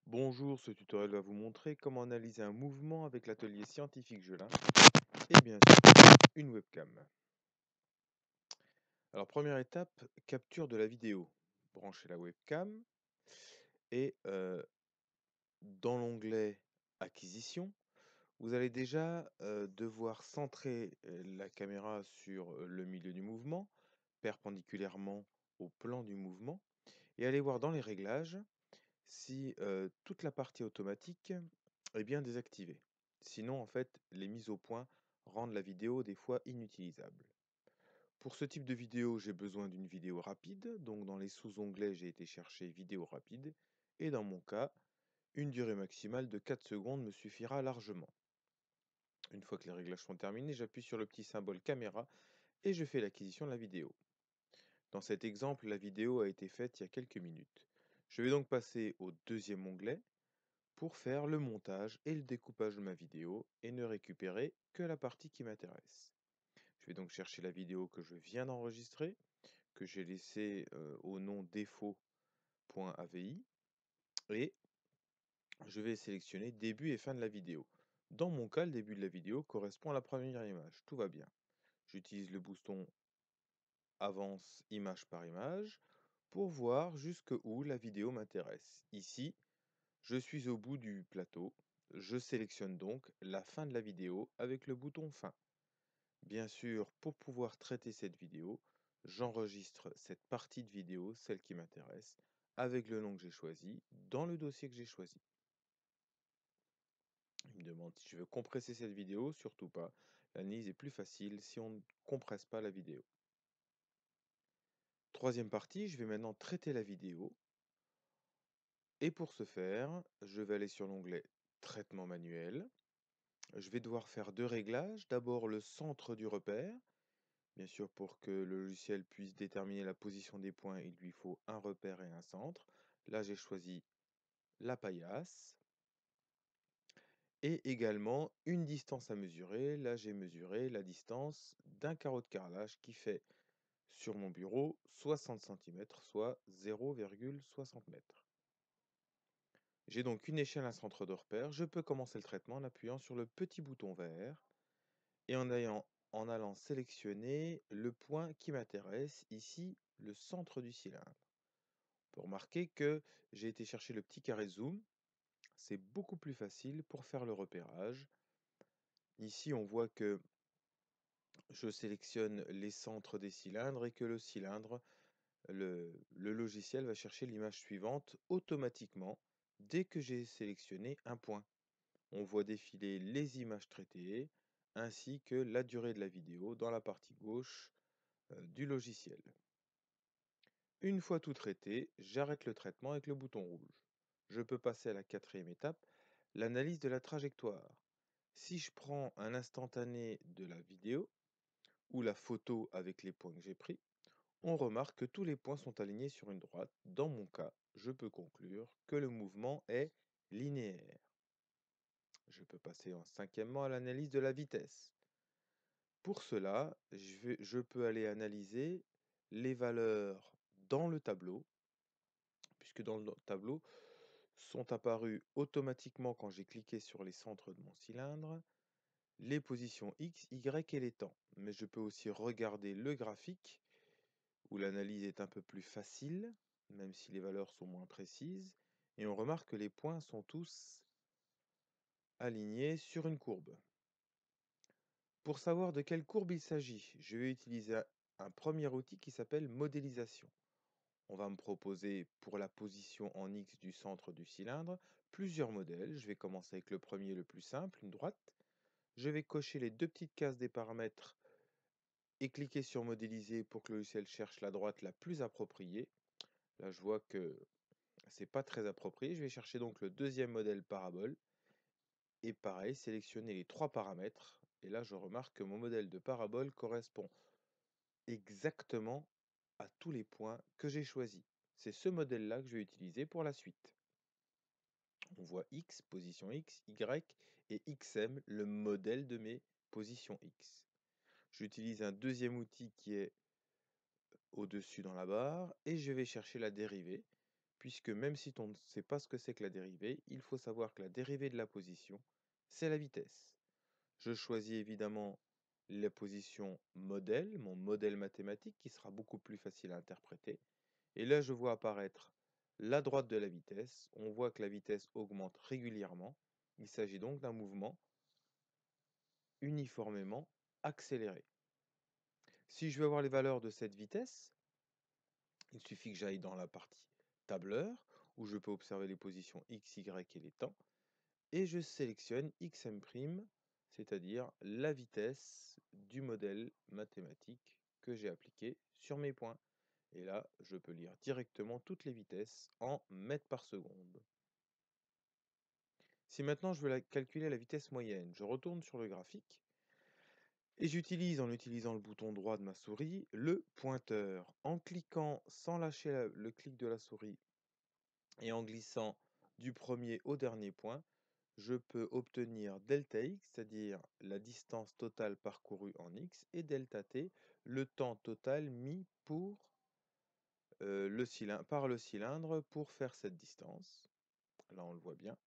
Bonjour, ce tutoriel va vous montrer comment analyser un mouvement avec l'atelier scientifique Gelin et bien sûr une webcam. Alors première étape, capture de la vidéo. Branchez la webcam et dans l'onglet Acquisition, vous allez déjà devoir centrer la caméra sur le milieu du mouvement, perpendiculairement au plan du mouvement, et aller voir dans les réglages si toute la partie automatique est bien désactivée. Sinon, en fait, les mises au point rendent la vidéo des fois inutilisable. Pour ce type de vidéo, j'ai besoin d'une vidéo rapide, donc dans les sous-onglets, j'ai été chercher vidéo rapide, et dans mon cas, une durée maximale de 4 secondes me suffira largement. Une fois que les réglages sont terminés, j'appuie sur le petit symbole caméra et je fais l'acquisition de la vidéo. Dans cet exemple, la vidéo a été faite il y a quelques minutes. Je vais donc passer au deuxième onglet pour faire le montage et le découpage de ma vidéo et ne récupérer que la partie qui m'intéresse. Je vais donc chercher la vidéo que je viens d'enregistrer, que j'ai laissée au nom défaut.avi et je vais sélectionner début et fin de la vidéo. Dans mon cas, le début de la vidéo correspond à la première image. Tout va bien. J'utilise le bouton avance image par image pour voir jusqu'où la vidéo m'intéresse. Ici, je suis au bout du plateau. Je sélectionne donc la fin de la vidéo avec le bouton fin. Bien sûr, pour pouvoir traiter cette vidéo, j'enregistre cette partie de vidéo, celle qui m'intéresse, avec le nom que j'ai choisi, dans le dossier que j'ai choisi. Il me demande si je veux compresser cette vidéo, surtout pas. L'analyse est plus facile si on ne compresse pas la vidéo. Troisième partie, je vais maintenant traiter la vidéo. Et pour ce faire, je vais aller sur l'onglet Traitement manuel. Je vais devoir faire deux réglages. D'abord le centre du repère. Bien sûr, pour que le logiciel puisse déterminer la position des points, il lui faut un repère et un centre. Là, j'ai choisi la paillasse. Et également une distance à mesurer. Là, j'ai mesuré la distance d'un carreau de carrelage qui fait sur mon bureau 60 cm, soit 0,60 m. J'ai donc une échelle, un centre de repère. Je peux commencer le traitement en appuyant sur le petit bouton vert et en allant sélectionner le point qui m'intéresse, ici le centre du cylindre. On peut remarquer que j'ai été chercher le petit carré zoom. C'est beaucoup plus facile pour faire le repérage. Ici, on voit que je sélectionne les centres des cylindres et que le cylindre, le logiciel va chercher l'image suivante automatiquement dès que j'ai sélectionné un point. On voit défiler les images traitées ainsi que la durée de la vidéo dans la partie gauche du logiciel. Une fois tout traité, j'arrête le traitement avec le bouton rouge. Je peux passer à la quatrième étape, l'analyse de la trajectoire. Si je prends un instantané de la vidéo ou la photo avec les points que j'ai pris, on remarque que tous les points sont alignés sur une droite. Dans mon cas, je peux conclure que le mouvement est linéaire. Je peux passer en cinquièmement à l'analyse de la vitesse. Pour cela, je peux aller analyser les valeurs dans le tableau, puisque dans le tableau sont apparus automatiquement quand j'ai cliqué sur les centres de mon cylindre, les positions X, Y et les temps. Mais je peux aussi regarder le graphique, où l'analyse est un peu plus facile, même si les valeurs sont moins précises, et on remarque que les points sont tous alignés sur une courbe. Pour savoir de quelle courbe il s'agit, je vais utiliser un premier outil qui s'appelle modélisation. On va me proposer pour la position en X du centre du cylindre plusieurs modèles. Je vais commencer avec le premier, le plus simple, une droite. Je vais cocher les deux petites cases des paramètres et cliquer sur modéliser pour que le logiciel cherche la droite la plus appropriée. Là, je vois que c'est pas très approprié. Je vais chercher donc le deuxième modèle parabole. Et pareil, sélectionner les trois paramètres. Et là, je remarque que mon modèle de parabole correspond exactement à tous les points que j'ai choisis. C'est ce modèle-là que je vais utiliser pour la suite. On voit X, position X, Y et XM, le modèle de mes positions X. J'utilise un deuxième outil qui est au-dessus dans la barre et je vais chercher la dérivée puisque même si on ne sait pas ce que c'est que la dérivée, il faut savoir que la dérivée de la position, c'est la vitesse. Je choisis évidemment la position modèle, mon modèle mathématique qui sera beaucoup plus facile à interpréter. Et là, je vois apparaître la droite de la vitesse. On voit que la vitesse augmente régulièrement. Il s'agit donc d'un mouvement uniformément accéléré. Si je veux avoir les valeurs de cette vitesse, il suffit que j'aille dans la partie tableur, où je peux observer les positions x, y et les temps, et je sélectionne xm', c'est-à-dire la vitesse du modèle mathématique que j'ai appliqué sur mes points. Et là, je peux lire directement toutes les vitesses en mètres par seconde. Si maintenant je veux calculer la vitesse moyenne, je retourne sur le graphique et j'utilise, en utilisant le bouton droit de ma souris, le pointeur. En cliquant sans lâcher le clic de la souris et en glissant du premier au dernier point, je peux obtenir delta x, c'est-à-dire la distance totale parcourue en x, et delta t, le temps total mis par le cylindre pour faire cette distance. Là, on le voit bien.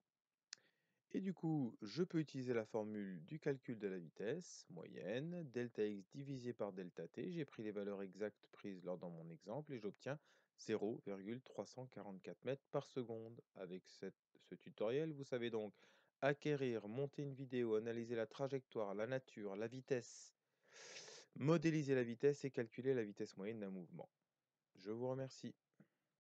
Et du coup, je peux utiliser la formule du calcul de la vitesse moyenne, delta x divisé par delta t. J'ai pris les valeurs exactes prises lors dans mon exemple et j'obtiens 0,344 mètres par seconde. Avec ce tutoriel, vous savez donc acquérir, monter une vidéo, analyser la trajectoire, la nature, la vitesse, modéliser la vitesse et calculer la vitesse moyenne d'un mouvement. Je vous remercie.